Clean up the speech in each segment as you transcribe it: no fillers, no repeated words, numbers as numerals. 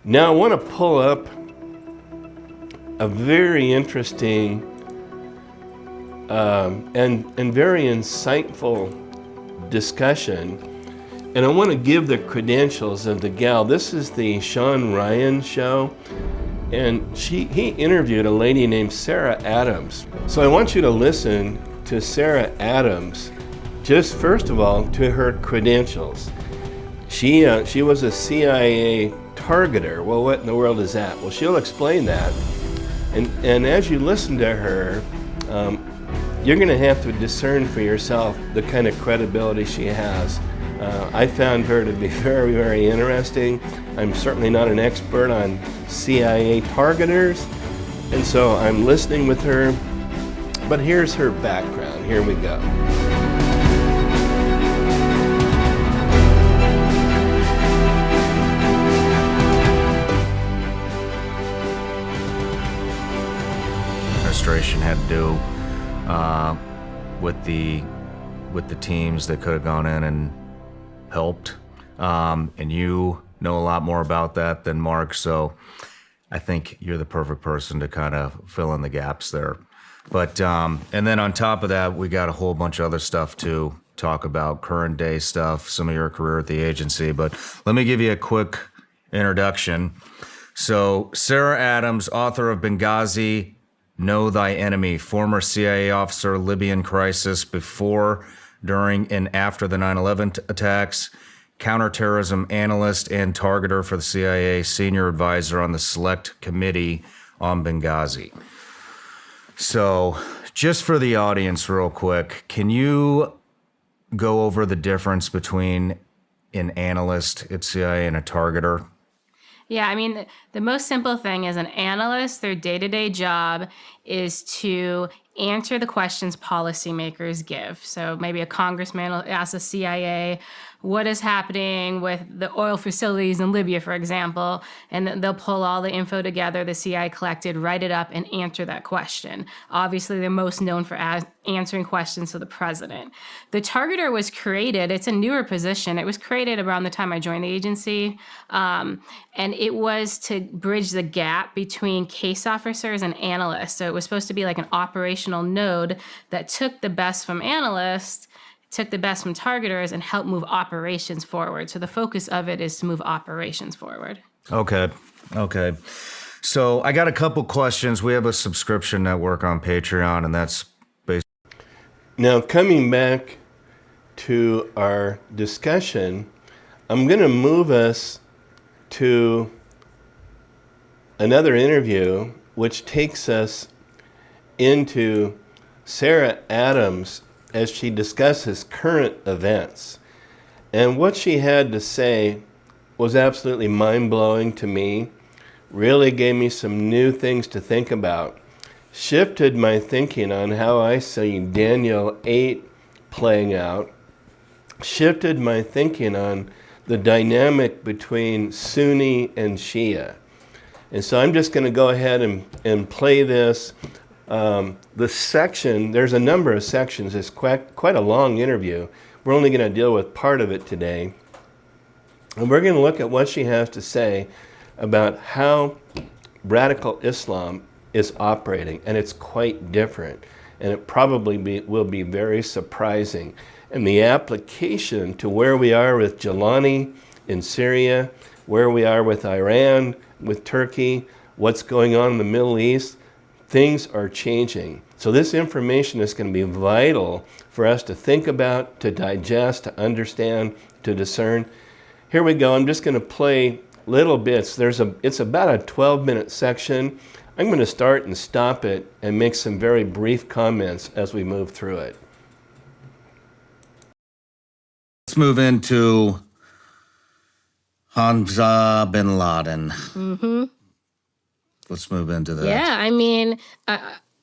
Now I want to pull up a very interesting and very insightful discussion, and I want to give the credentials of the gal. This is the Sean Ryan show, and he interviewed a lady named Sarah Adams. So I want you to listen to Sarah Adams, just first of all to her credentials. She was a CIA targeter. Well, what in the world is that? Well, she'll explain that. And as you listen to her, you're going to have to discern for yourself the kind of credibility she has. I found her to be very, very interesting. I'm certainly not an expert on CIA targeters, and so I'm listening with her. But here's her background. Here we go. Administration had to do with the teams that could have gone in and helped, and you know a lot more about that than Mark, so I think you're the perfect person to kind of fill in the gaps there. But and then on top of that, we got a whole bunch of other stuff to talk about, current day stuff, some of your career at the agency. But let me give you a quick introduction. So Sarah Adams, author of Benghazi, Know Thy Enemy, former CIA officer, Libyan crisis, before, during, and after the 9/11 attacks, counterterrorism analyst and targeter for the CIA, senior advisor on the Select Committee on Benghazi. So just for the audience real quick, can you go over the difference between an analyst at CIA and a targeter? Yeah, I mean, the most simple thing is an analyst, their day-to-day job is to answer the questions policymakers give. So maybe a congressman will ask the CIA, what is happening with the oil facilities in Libya, for example, and they'll pull all the info together the CIA collected, write it up, and answer that question. Obviously, they're most known for answering questions to the president. The targeter was created, it's a newer position. It was created around the time I joined the agency, and it was to bridge the gap between case officers and analysts. So it was supposed to be like an operational node that took the best from analysts, took the best from targeters, and helped move operations forward. So the focus of it is to move operations forward. Okay. So I got a couple questions. We have a subscription network on Patreon, and that's basically... Now, coming back to our discussion, I'm going to move us to another interview, which takes us into Sarah Adams as she discusses current events. And what she had to say was absolutely mind-blowing to me, really gave me some new things to think about, shifted my thinking on how I see Daniel 8 playing out, shifted my thinking on the dynamic between Sunni and Shia. And so I'm just going to go ahead and play this. The section, there's a number of sections. It's quite a long interview. We're only going to deal with part of it today. And we're going to look at what she has to say about how radical Islam is operating. And it's quite different. And it probably will be very surprising. And the application to where we are with Jelani in Syria, where we are with Iran, with Turkey, what's going on in the Middle East, things are changing. So this information is going to be vital for us to think about, to digest, to understand, to discern. Here we go. I'm just going to play little bits. It's about a 12-minute section. I'm going to start and stop it and make some very brief comments as we move through it. Let's move into Hamza bin Laden. Mm-hmm. Let's move into that. Yeah, I mean,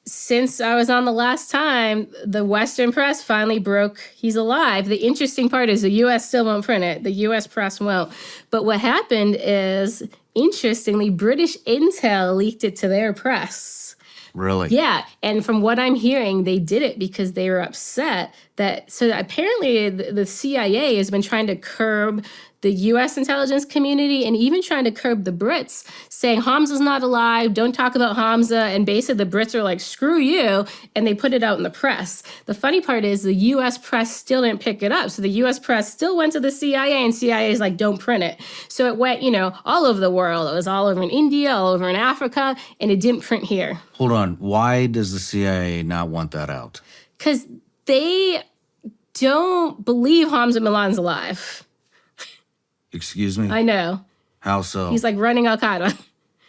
since I was on the last time, the Western press finally broke he's alive. The interesting part is the U.S. still won't print it. The U.S. press won't. But what happened is, interestingly, British intel leaked it to their press. Really? Yeah, and from what I'm hearing, they did it because they were upset that, so apparently the CIA has been trying to curb the U.S. intelligence community, and even trying to curb the Brits, saying Hamza's not alive, don't talk about Hamza, and basically the Brits are like, screw you, and they put it out in the press. The funny part is the U.S. press still didn't pick it up, so the U.S. press still went to the CIA, and CIA is like, don't print it. So it went, all over the world. It was all over in India, all over in Africa, and it didn't print here. Hold on. Why does the CIA not want that out? Because they don't believe Hamza bin Laden's alive. Excuse me? I know. How so? He's like running Al-Qaeda.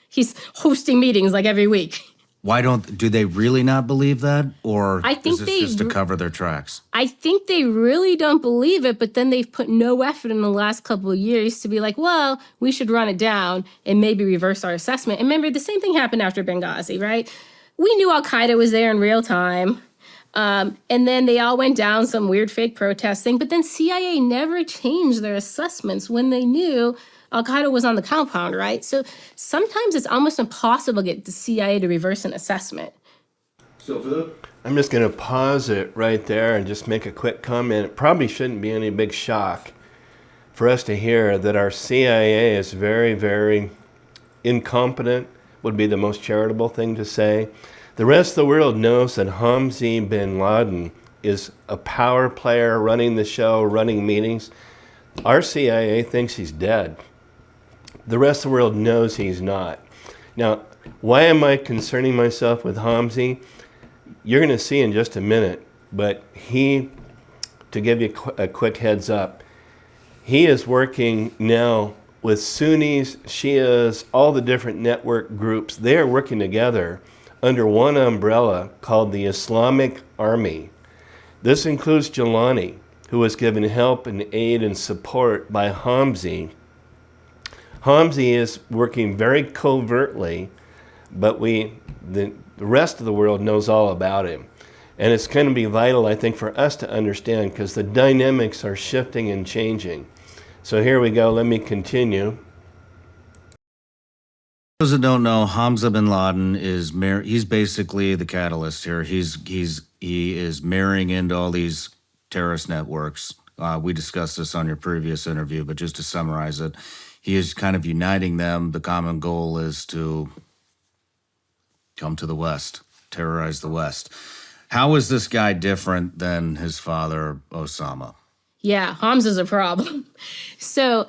He's hosting meetings like every week. Do they really not believe that? Or I think is this just to cover their tracks? I think they really don't believe it, but then they've put no effort in the last couple of years to be like, well, we should run it down and maybe reverse our assessment. And remember, the same thing happened after Benghazi, right? We knew Al-Qaeda was there in real time. And then they all went down some weird fake protest thing. But then CIA never changed their assessments when they knew Al-Qaeda was on the compound, right? So sometimes it's almost impossible to get the CIA to reverse an assessment. I'm just going to pause it right there and just make a quick comment. It probably shouldn't be any big shock for us to hear that our CIA is very, very incompetent, would be the most charitable thing to say. The rest of the world knows that Hamza bin Laden is a power player running the show, running meetings. Our CIA thinks he's dead. The rest of the world knows he's not. Now, why am I concerning myself with Hamza? You're going to see in just a minute, but to give you a quick heads up, he is working now with Sunnis, Shias, all the different network groups. They are working together under one umbrella called the Islamic Army. This includes Jelani, who was given help and aid and support by Hamza. Hamza is working very covertly, but the rest of the world knows all about him. And it's going to be vital, I think, for us to understand because the dynamics are shifting and changing. So here we go. Let me continue. Those that don't know, Hamza bin Laden he's basically the catalyst here. He is marrying into all these terrorist networks. We discussed this on your previous interview, but just to summarize it, he is kind of uniting them. The common goal is to come to the West, terrorize the West. How is this guy different than his father, Osama? Yeah, Hamza's a problem. So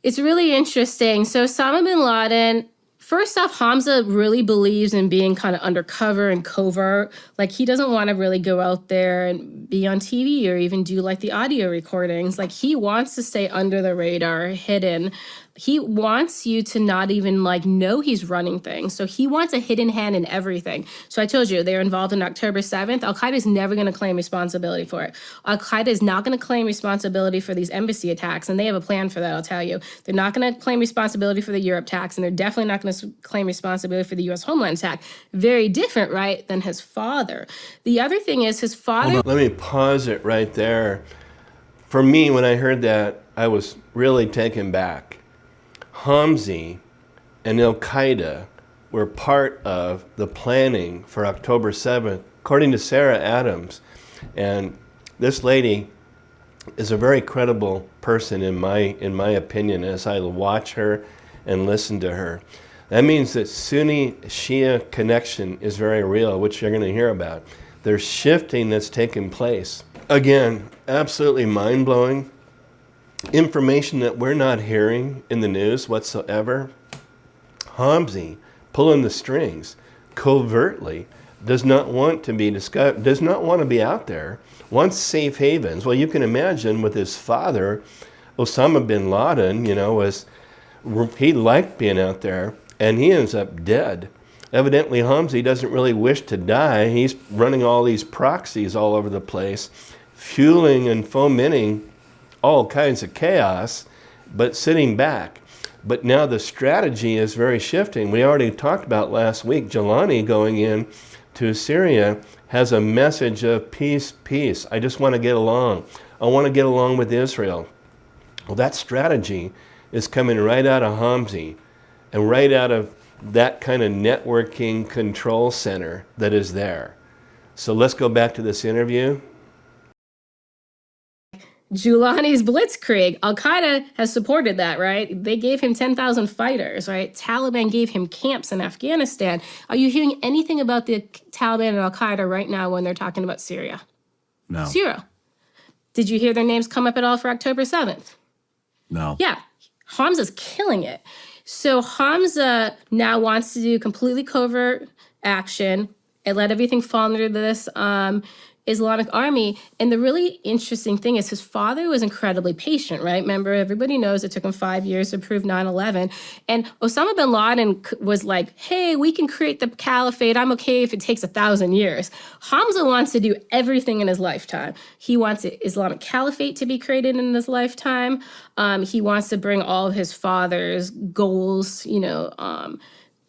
it's really interesting. So Osama bin Laden, first off, Hamza really believes in being kind of undercover and covert. Like, he doesn't want to really go out there and be on TV or even do like the audio recordings. Like, he wants to stay under the radar, hidden. He wants you to not even like know he's running things. So he wants a hidden hand in everything. So I told you they're involved in October 7th. Al-Qaeda is never going to claim responsibility for it. Al-Qaeda is not going to claim responsibility for these embassy attacks. And they have a plan for that, I'll tell you. They're not going to claim responsibility for the Europe attacks. And they're definitely not going to claim responsibility for the U.S. Homeland attack. Very different, right, than his father. The other thing is his father... Let me pause it right there. For me, when I heard that, I was really taken back. Hamza and Al-Qaeda were part of the planning for October 7th, according to Sarah Adams. And this lady is a very credible person in my opinion as I watch her and listen to her. That means that Sunni-Shia connection is very real, which you're going to hear about. There's shifting that's taking place. Again, absolutely mind-blowing. Information that we're not hearing in the news whatsoever. Hamza, pulling the strings, covertly, does not want to be discussed, does not want to be out there, wants safe havens. Well, you can imagine with his father, Osama bin Laden, he liked being out there, and he ends up dead. Evidently, Hamza doesn't really wish to die. He's running all these proxies all over the place, fueling and fomenting all kinds of chaos, but sitting back. But now the strategy is very shifting. We already talked about last week, Jelani going in to Syria has a message of peace, peace. I just want to get along. I want to get along with Israel. Well, that strategy is coming right out of Hamza and right out of that kind of networking control center that is there. So let's go back to this interview. Giuliani's blitzkrieg. Al-Qaeda has supported that, right? They gave him 10,000 fighters, right? Taliban gave him camps in Afghanistan. Are you hearing anything about the Taliban and Al-Qaeda right now when they're talking about Syria? No. Zero. Did you hear their names come up at all for October 7th? No. Yeah. Hamza's killing it. So Hamza now wants to do completely covert action and let everything fall under this Islamic army. And the really interesting thing is his father was incredibly patient, right? Remember, everybody knows it took him 5 years to prove 9/11. And Osama bin Laden was like, hey, we can create the caliphate. I'm okay if it takes 1,000 years. Hamza wants to do everything in his lifetime. He wants the Islamic caliphate to be created in his lifetime. He wants to bring all of his father's goals,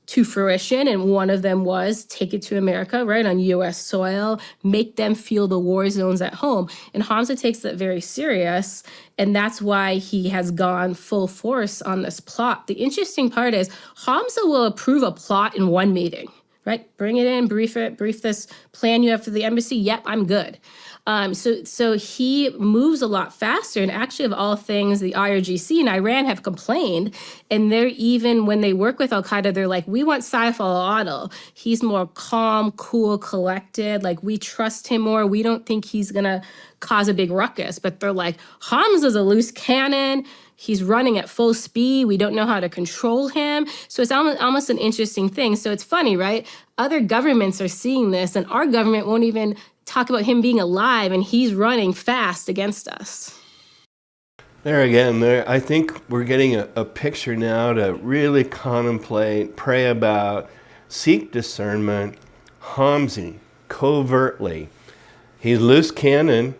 to fruition. And one of them was take it to America, right, on U.S. soil, make them feel the war zones at home. And Hamza takes that very serious. And that's why he has gone full force on this plot. The interesting part is Hamza will approve a plot in one meeting, right? Bring it in, brief this plan you have for the embassy. Yep, I'm good. So he moves a lot faster. And actually, of all things, the IRGC and Iran have complained. And they're even, when they work with Al-Qaeda, they're like, we want Saif al-Adil. He's more calm, cool, collected. Like, we trust him more. We don't think he's going to cause a big ruckus. But they're like, Hamza's a loose cannon. He's running at full speed. We don't know how to control him. So it's almost an interesting thing. So it's funny, right? Other governments are seeing this, and our government won't even talk about him being alive, and he's running fast against us. There again, I think we're getting a picture now to really contemplate, pray about, seek discernment. Hamza, covertly. He's loose cannon,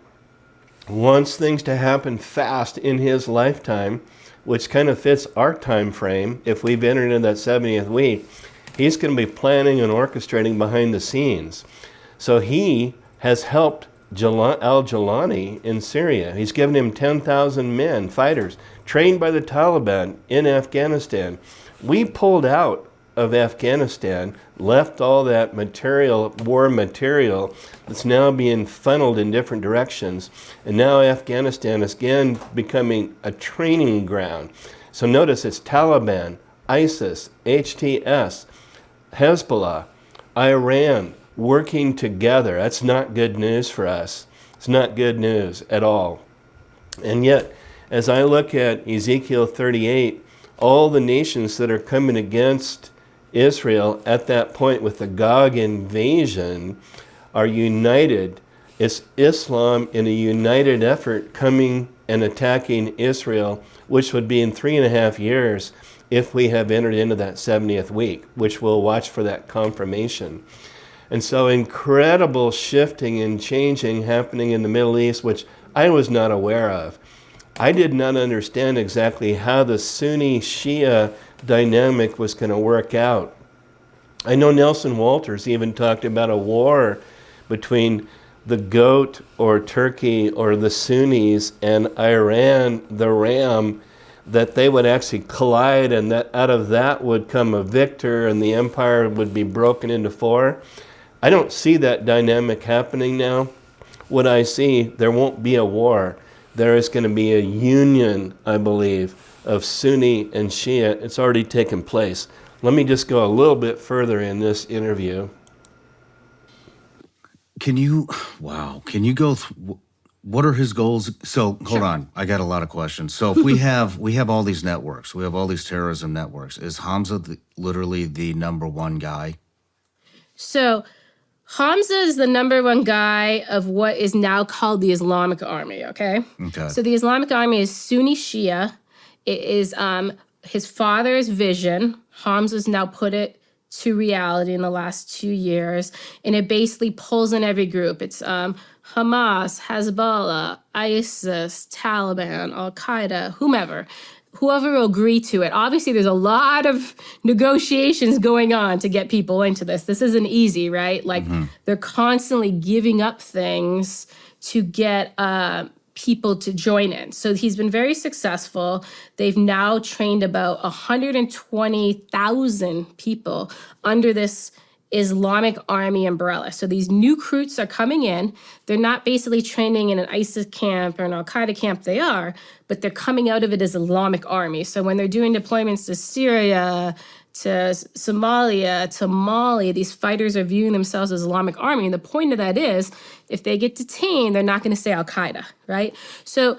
wants things to happen fast in his lifetime, which kind of fits our time frame. If we've entered into that 70th week, he's going to be planning and orchestrating behind the scenes. So he has helped al-Jilani in Syria. He's given him 10,000 men, fighters, trained by the Taliban in Afghanistan. We pulled out of Afghanistan, left all that material, war material, that's now being funneled in different directions. And now Afghanistan is again becoming a training ground. So notice it's Taliban, ISIS, HTS, Hezbollah, Iran, working together. That's not good news for us. It's not good news at all. And yet, as I look at Ezekiel 38, all the nations that are coming against Israel at that point with the Gog invasion are united. It's Islam in a united effort coming and attacking Israel, which would be in 3.5 years if we have entered into that 70th week, which we'll watch for that confirmation. And so incredible shifting and changing happening in the Middle East, which I was not aware of. I did not understand exactly how the Sunni-Shia dynamic was going to work out. I know Nelson Walters even talked about a war between the goat or Turkey or the Sunnis and Iran, the ram, that they would actually collide, and that out of that would come a victor and the empire would be broken into four. I don't see that dynamic happening now. What I see, there won't be a war. There is going to be a union, I believe, of Sunni and Shia. It's already taken place. Let me just go a little bit further in this interview. Can you go what are his goals? So hold on, I got a lot of questions. So if we have all these networks, we have all these terrorism networks. Is Hamza literally the number one guy? So Hamza is the number one guy of what is now called the Islamic Army, okay? So the Islamic Army is Sunni Shia. It is his father's vision. Hamza's now put it to reality in the last 2 years. And it basically pulls in every group. It's Hamas, Hezbollah, ISIS, Taliban, Al-Qaeda, whoever will agree to it. Obviously, there's a lot of negotiations going on to get people into this. This isn't easy, right? Like, they're constantly giving up things to get people to join in. So he's been very successful. They've now trained about 120,000 people under this Islamic Army umbrella. So these new recruits are coming in. They're not basically training in an ISIS camp or an Al-Qaeda camp. They are, but they're coming out of it as Islamic Army. So when they're doing deployments to Syria, to Somalia, to Mali, these fighters are viewing themselves as Islamic Army. And the point of that is, if they get detained, they're not going to say Al-Qaeda, right? So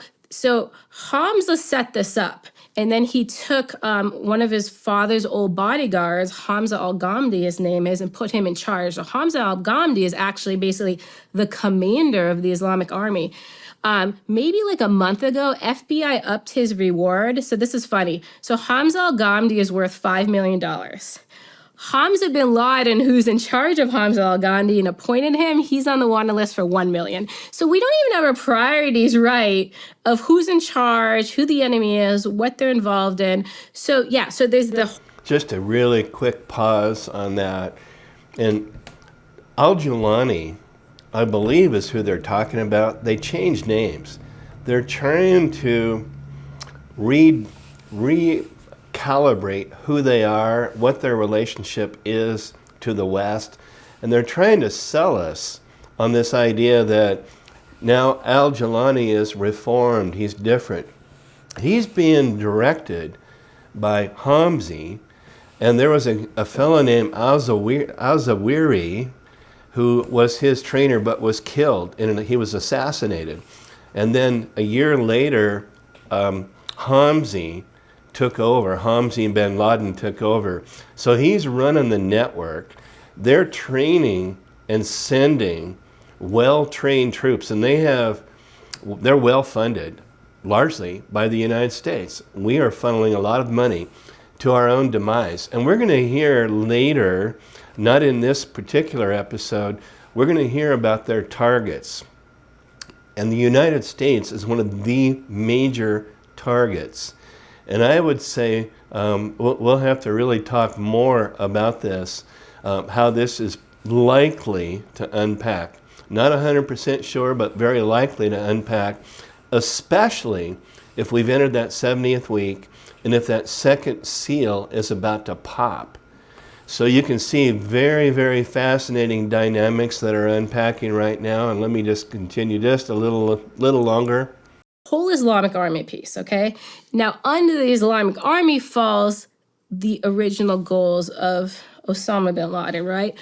Hamza set this up. And then he took one of his father's old bodyguards, Hamza al-Ghamdi, his name is, and put him in charge. So Hamza al-Ghamdi is actually basically the commander of the Islamic Army. Maybe like a month ago, FBI upped his reward. So this is funny. So Hamza al-Ghamdi is worth $5 million. Hamza bin Laden, who's in charge of Hamza al-Ghamdi and appointed him, he's on the wanted list for $1 million. So we don't even have our priorities right of who's in charge, who the enemy is, what they're involved in. So yeah, so there's the... Just a really quick pause on that. And al-Jilani, I believe, is who they're talking about. They changed names. They're trying to recalibrate who they are, what their relationship is to the West, and they're trying to sell us on this idea that now al-Jilani is reformed, he's different. He's being directed by Hamzi, and there was a fellow named al-Zawahiri who was his trainer but was killed, and he was assassinated. And then a year later, Hamzi bin Laden took over. So he's running the network. They're training and sending well-trained troops, and they're well-funded, largely by the United States. We are funneling a lot of money to our own demise. And we're going to hear later, not in this particular episode, we're going to hear about their targets. And the United States is one of the major targets. And I would say we'll have to really talk more about this, how this is likely to unpack. Not 100% sure, but very likely to unpack, especially if we've entered that 70th week and if that second seal is about to pop. So you can see very, very fascinating dynamics that are unpacking right now. And let me just continue just a little longer. Whole Islamic Army piece, okay? Now, under the Islamic Army falls the original goals of Osama bin Laden, right?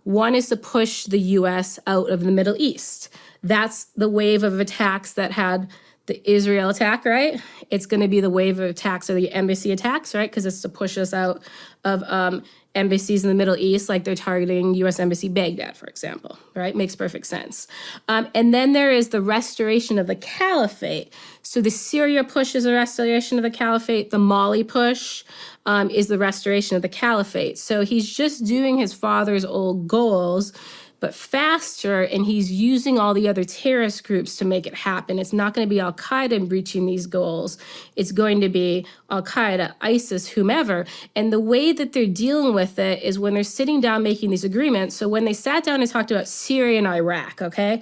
One is to push the U.S. out of the Middle East. That's the wave of attacks that had the Israel attack, right? It's going to be the wave of attacks or the embassy attacks, right? Because it's to push us out of embassies in the Middle East, like they're targeting U.S. Embassy Baghdad, for example, right? Makes perfect sense. And then there is the restoration of the caliphate. So the Syria push is the restoration of the caliphate. The Mali push is the restoration of the caliphate. So he's just doing his father's old goals, but faster, and he's using all the other terrorist groups to make it happen. It's not going to be Al-Qaeda breaching these goals. It's going to be Al-Qaeda, ISIS, whomever. And the way that they're dealing with it is when they're sitting down making these agreements. So when they sat down and talked about Syria and Iraq, okay?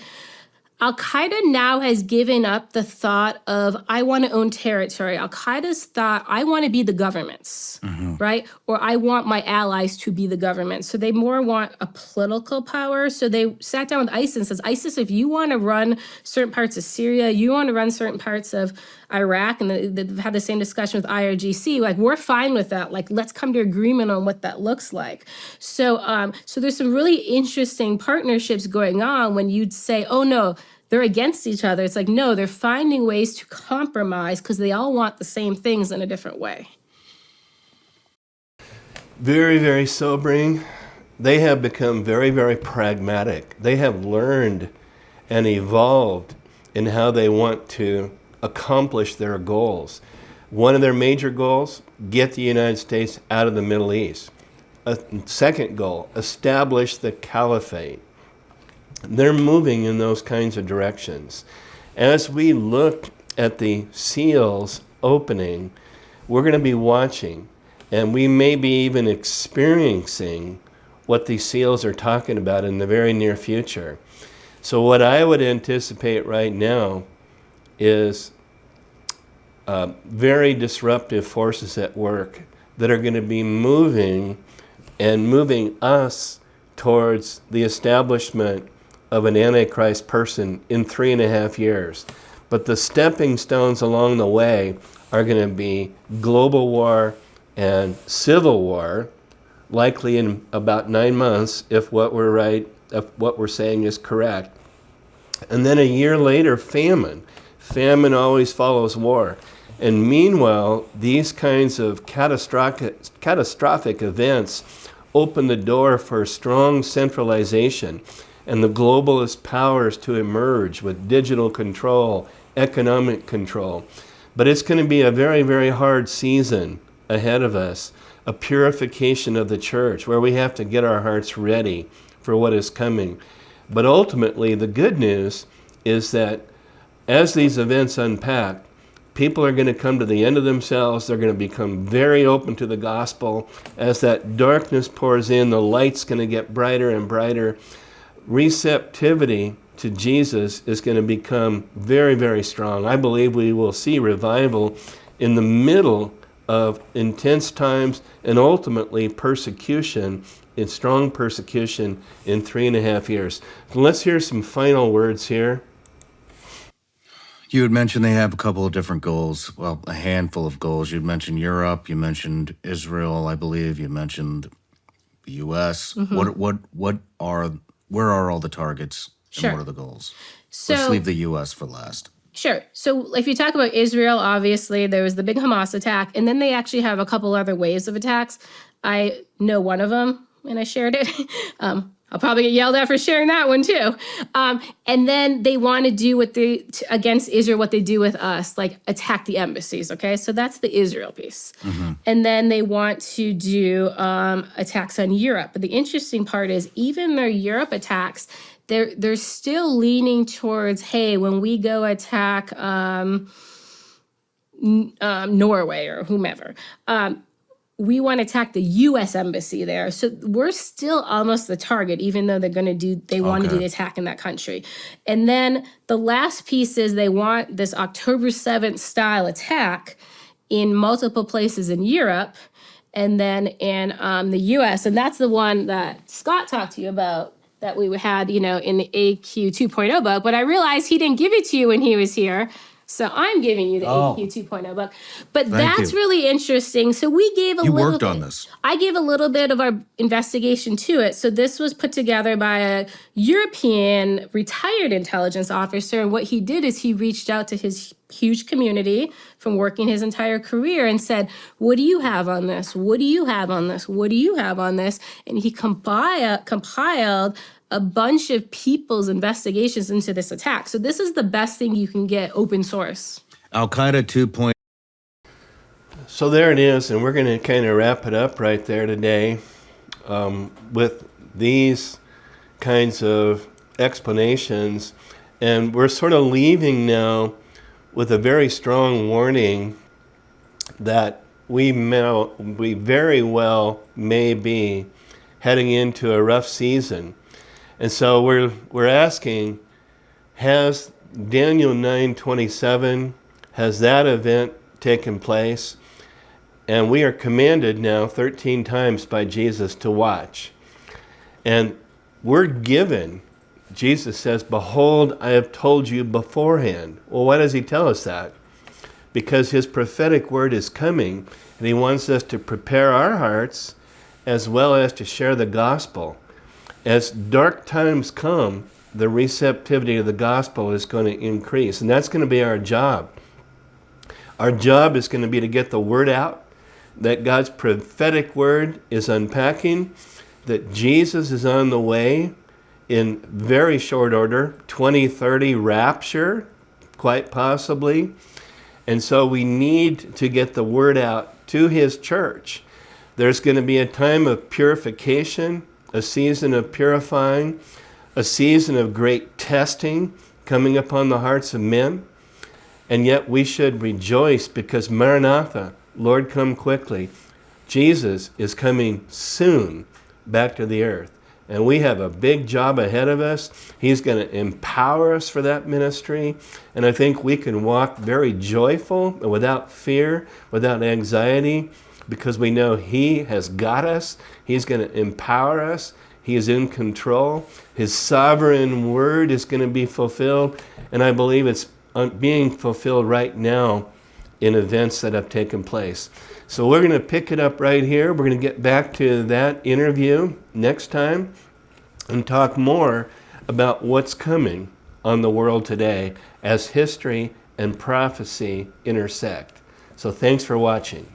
Al-Qaeda now has given up the thought of, I want to own territory. Al-Qaeda's thought, I want to be the governments, right? Or I want my allies to be the government. So they more want a political power. So they sat down with ISIS and says, ISIS, if you want to run certain parts of Syria, you want to run certain parts of Iraq, and they've had the same discussion with IRGC, like, we're fine with that. Like, let's come to agreement on what that looks like. So there's some really interesting partnerships going on when you'd say, oh, no, they're against each other. It's like, no, they're finding ways to compromise because they all want the same things in a different way. Very, very sobering. They have become very, very pragmatic. They have learned and evolved in how they want to accomplish their goals. One of their major goals, get the United States out of the Middle East. A second goal, establish the caliphate. They're moving in those kinds of directions. As we look at the seals opening, we're going to be watching, and we may be even experiencing what these seals are talking about in the very near future. So what I would anticipate right now is very disruptive forces at work that are going to be moving us towards the establishment of an Antichrist person in 3.5 years. But the stepping stones along the way are going to be global war and civil war, likely in about 9 months, if what we're saying is correct. And then a year later, famine. Famine always follows war. And meanwhile, these kinds of catastrophic events open the door for strong centralization and the globalist powers to emerge with digital control, economic control. But it's going to be a very, very hard season ahead of us, a purification of the church where we have to get our hearts ready for what is coming. But ultimately, the good news is that as these events unpack, people are going to come to the end of themselves. They're going to become very open to the gospel. As that darkness pours in, the light's going to get brighter and brighter. Receptivity to Jesus is going to become very, very strong. I believe we will see revival in the middle of intense times and ultimately persecution, in strong persecution in 3.5 years. So let's hear some final words here. You had mentioned they have a couple of different goals, well, a handful of goals. You'd mentioned Europe, you mentioned Israel, I believe, you mentioned the U.S. Where are all the targets and Sure. what are the goals? So, let's leave the U.S. for last. Sure. So if you talk about Israel, obviously there was the big Hamas attack, and then they actually have a couple other waves of attacks. I know one of them, and I shared it. I'll probably get yelled at for sharing that one too. And then they want to do against Israel what they do with us, like attack the embassies. Okay, so that's the Israel piece. Mm-hmm. And then they want to do attacks on Europe. But the interesting part is even their Europe attacks, they're still leaning towards, hey, when we go attack Norway or whomever, we want to attack the U.S. embassy there. So we're still almost the target, even though they want to do the attack in that country. And then the last piece is they want this October 7th style attack in multiple places in Europe and then in the U.S. And that's the one that Scott talked to you about that we had, in the AQ 2.0 book. But I realized he didn't give it to you when he was here. So I'm giving you the AQ 2.0 book. But that's really interesting. So we gave You worked on this. I gave a little bit of our investigation to it. So this was put together by a European retired intelligence officer. And what he did is he reached out to his huge community from working his entire career and said, what do you have on this? What do you have on this? What do you have on this? And he compiled a bunch of people's investigations into this attack. So this is the best thing you can get open source. Al-Qaeda 2.0. So there it is, and we're going to kind of wrap it up right there today with these kinds of explanations. And we're sort of leaving now with a very strong warning that we very well may be heading into a rough season. And so we're asking, has Daniel 9:27, has that event taken place? And we are commanded now 13 times by Jesus to watch. And we're given, Jesus says, behold, I have told you beforehand. Well, why does he tell us that? Because his prophetic word is coming, and he wants us to prepare our hearts as well as to share the gospel. As dark times come, the receptivity of the gospel is going to increase, and that's going to be our job. Our job is going to be to get the word out, that God's prophetic word is unpacking, that Jesus is on the way in very short order, 2030 rapture, quite possibly. And so we need to get the word out to his church. There's going to be a time of purification, a season of purifying, a season of great testing coming upon the hearts of men. And yet we should rejoice because Maranatha, Lord, come quickly. Jesus is coming soon back to the earth. And we have a big job ahead of us. He's going to empower us for that ministry. And I think we can walk very joyful, without fear, without anxiety, because we know he has got us. He's going to empower us. He is in control. His sovereign word is going to be fulfilled, and I believe it's being fulfilled right now in events that have taken place. So we're going to pick it up right here. We're going to get back to that interview next time and talk more about what's coming on the world today as history and prophecy intersect. So thanks for watching.